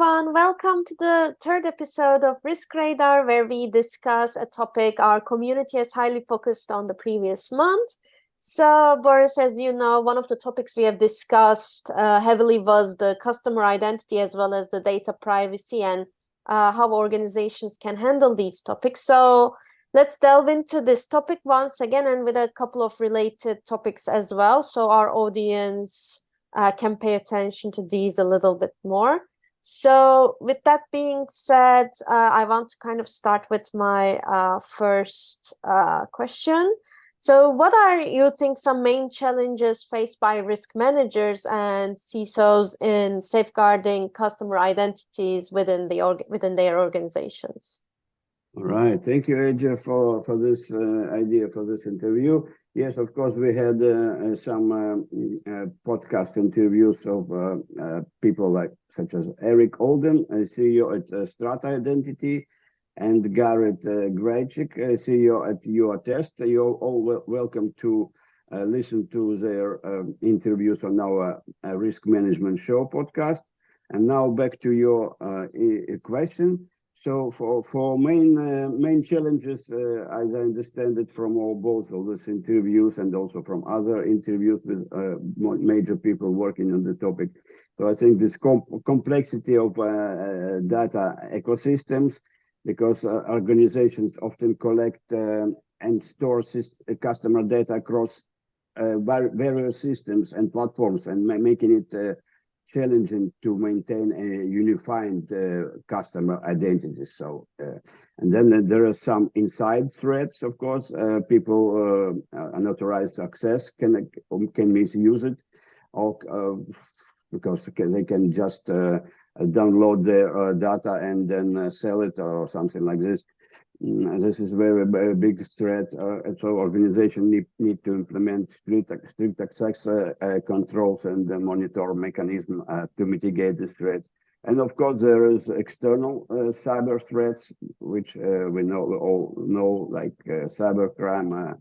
everyone. Welcome to the third episode of RiskRadar, where we discuss a topic our community has highly focused on the previous month. So, Boris, as you know, one of the topics we have discussed heavily was the customer identity as well as the data privacy and how organizations can handle these topics. So, let's delve into this topic once again and with a couple of related topics as well, so our audience can pay attention to these a little bit more. So with that being said, I want to kind of start with my first question. So what are, you think, some main challenges faced by risk managers and CSOs in safeguarding customer identities within their organizations? All right, thank you, Ece, for this idea for this interview. Yes, of course, we had some podcast interviews of people such as Eric Olden, CEO at Strata Identity, and Garrett Grajcik, CEO at UATest. You're all welcome to listen to their interviews on our Risk Management Show podcast. And now back to your question. So for main challenges, as I understand it from both of these interviews and also from other interviews with major people working on the topic. So I think this complexity of data ecosystems, because organizations often collect and store customer data across various systems and platforms, and making it challenging to maintain a unified customer identity. So, and then there are some inside threats, of course. People unauthorized access can misuse it, or because they can just download their data and then sell it or something like this. This is very big threat. So organizations need to implement strict access controls and monitor mechanism to mitigate the threats. And of course, there is external cyber threats, which we all know, like cybercrime,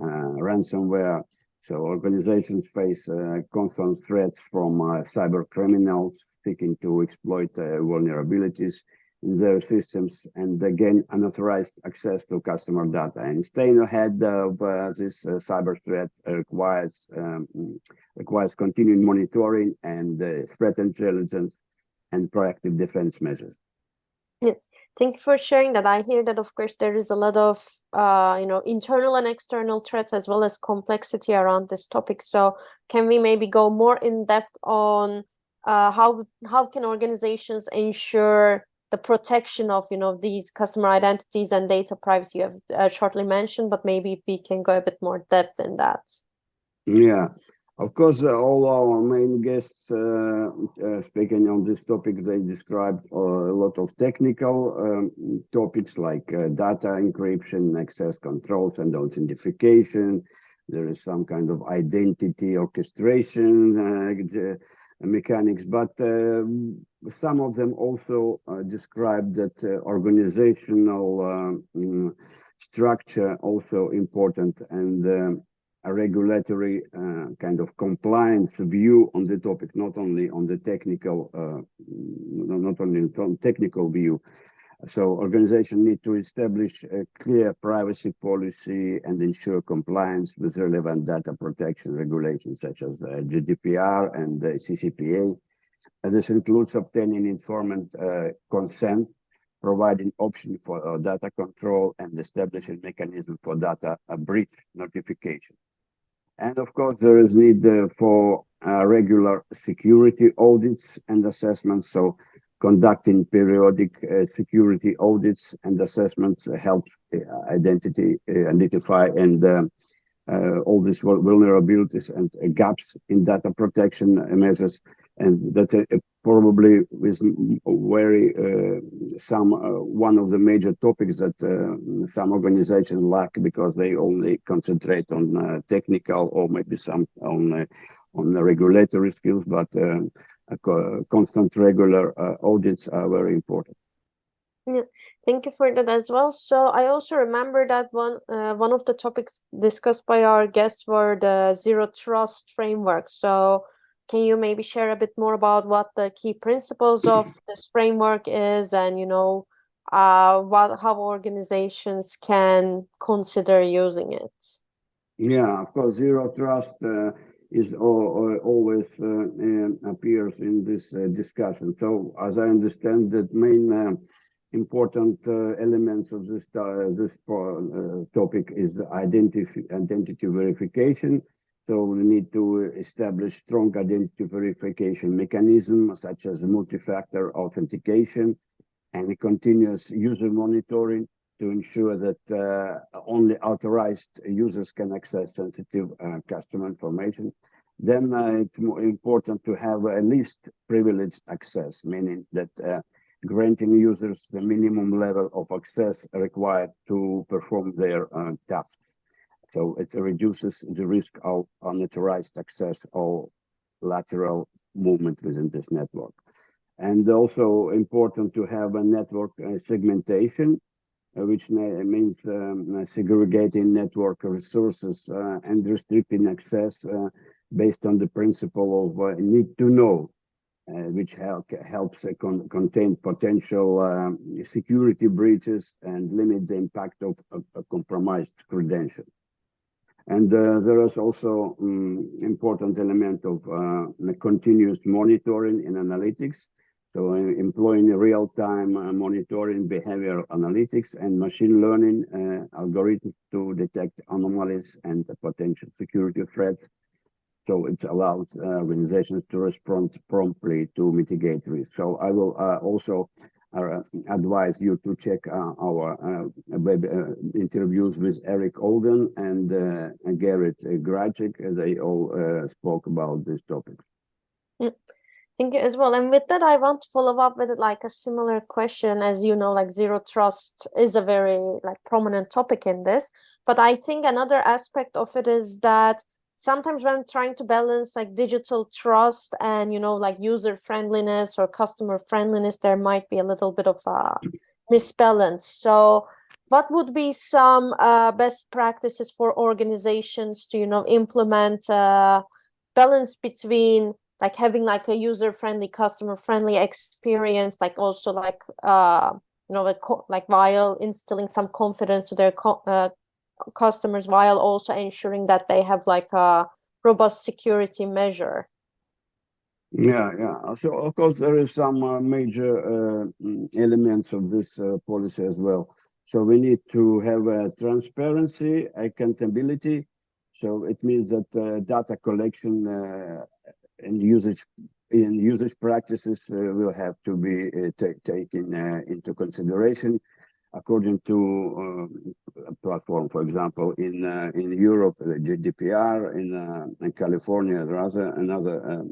ransomware. So organizations face constant threats from cyber criminals seeking to exploit vulnerabilities in their systems, and again, unauthorized access to customer data. And staying ahead of this cyber threat requires continuing monitoring and threat intelligence and proactive defense measures. Yes, thank you for sharing that. I hear that, of course, there is a lot of internal and external threats as well as complexity around this topic. So can we maybe go more in depth on how can organizations ensure the protection of these customer identities and data privacy? You have shortly mentioned, but maybe if we can go a bit more depth in that. Yeah, of course, all our main guests speaking on this topic, they described a lot of technical topics like data encryption, access controls, and authentication. There is some kind of identity orchestration mechanics, but some of them also describe that organizational structure also important, and a regulatory kind of compliance view on the topic, not only on the technical, technical view. So organizations need to establish a clear privacy policy and ensure compliance with relevant data protection regulations such as GDPR and CCPA. This includes obtaining informed consent, providing options for data control, and establishing mechanism for data breach notification. And of course, there is need for regular security audits and assessments. So conducting periodic security audits and assessments helps identify and all these vulnerabilities and gaps in data protection measures. And that probably is very one of the major topics that some organizations lack, because they only concentrate on technical or maybe some on the regulatory skills, but constant regular audits are very important. Yeah, thank you for that as well. So I also remember that one of the topics discussed by our guests were the zero trust framework. So can you maybe share a bit more about what the key principles of this framework is, and how organizations can consider using it? Yeah, of course, zero trust is always appears in this discussion. So, as I understand, the main important elements of this topic is identity verification. So we need to establish strong identity verification mechanism, such as multi-factor authentication and continuous user monitoring to ensure that only authorized users can access sensitive customer information. Then it's more important to have at least privileged access, meaning that granting users the minimum level of access required to perform their tasks. So it reduces the risk of unauthorized access or lateral movement within this network. And also important to have a network segmentation, which means segregating network resources and restricting access based on the principle of need to know, which helps contain potential security breaches and limit the impact of compromised credentials. And there is also important element of continuous monitoring in analytics. So employing real-time monitoring, behavioral analytics, and machine learning algorithms to detect anomalies and potential security threats. So it allows organizations to respond promptly to mitigate risk. So I will also advise you to check our web interviews with Eric Olden and Garrett Grajic. They all spoke about this topic. Thank you as well. And with that, I want to follow up with like a similar question. As you know, like zero trust is a very like prominent topic in this. But I think another aspect of it is that sometimes when trying to balance like digital trust and like user friendliness or customer friendliness, there might be a little bit of a misbalance. So what would be some best practices for organizations to implement balance between like having like a user-friendly, customer-friendly experience, like also like like while instilling some confidence to their customers, while also ensuring that they have like a robust security measure? Yeah. So of course there is some major elements of this policy as well. So we need to have transparency, accountability. So it means that data collection and usage practices will have to be taken into consideration according to a platform. For example, in Europe, GDPR, in California, there is another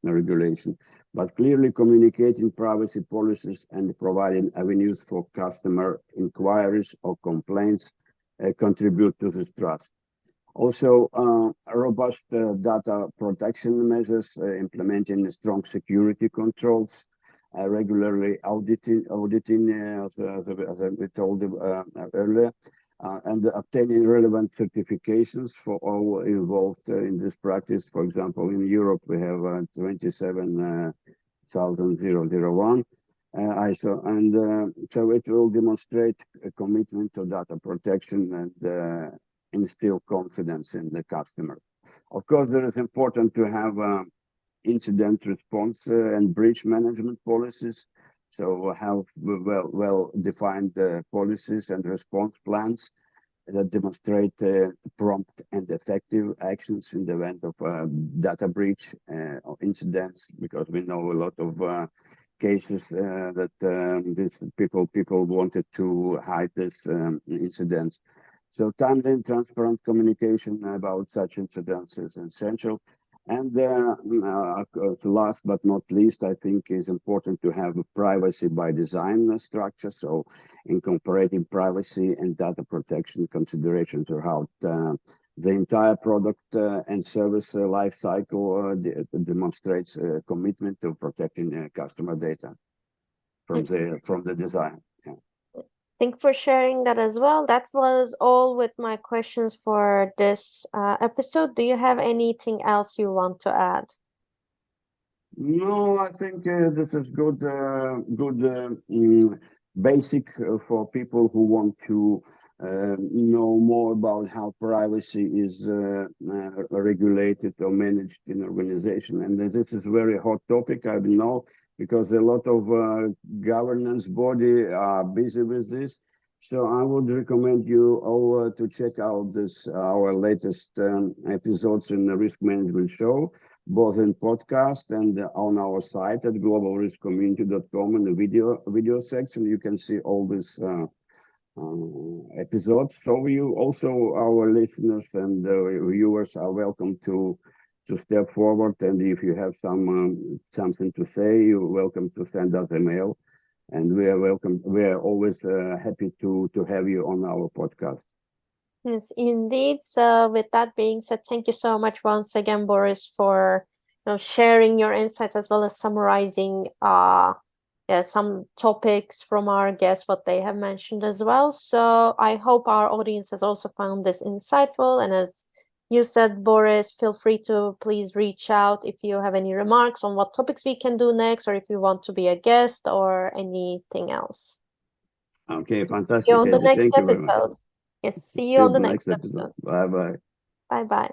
regulation. But clearly communicating privacy policies and providing avenues for customer inquiries or complaints contribute to this trust. Also, robust data protection measures, implementing strong security controls, regularly auditing as we told earlier, and obtaining relevant certifications for all involved in this practice. For example, in Europe, we have 27001 ISO, and so it will demonstrate a commitment to data protection and instill confidence in the customer. Of course, it is important to have incident response and breach management policies. So have well-defined policies and response plans that demonstrate prompt and effective actions in the event of data breach or incidents, because we know a lot of cases that these people wanted to hide these incidents. So timely and transparent communication about such incidents is essential. And last but not least, I think is important to have a privacy by design structure. So incorporating privacy and data protection considerations throughout the entire product and service life cycle demonstrates a commitment to protecting customer data from the design. Yeah. Thanks for sharing that as well. That was all with my questions for this episode. Do you have anything else you want to add? No, I think this is good, basic for people who want to know more about how privacy is regulated or managed in organization. And this is very hot topic, I know, because a lot of governance body are busy with this. So I would recommend you all to check out this our latest episodes in the Risk Management Show, both in podcast and on our site at globalriskcommunity.com. In the video section, you can see all these episodes. So you also, our listeners and viewers, are welcome to step forward. And if you have something to say, you're welcome to send us a mail. And we are welcome. We are always happy to have you on our podcast. Yes, indeed. So with that being said, thank you so much once again, Boris, for sharing your insights as well as summarizing some topics from our guests, what they have mentioned as well. So I hope our audience has also found this insightful. And as you said, Boris, feel free to please reach out if you have any remarks on what topics we can do next, or if you want to be a guest or anything else. Okay, See fantastic, you on the Eddie. next Thank you very much. episode. Yes, see you See you on in the the next next episode. episode. Bye bye. Bye bye.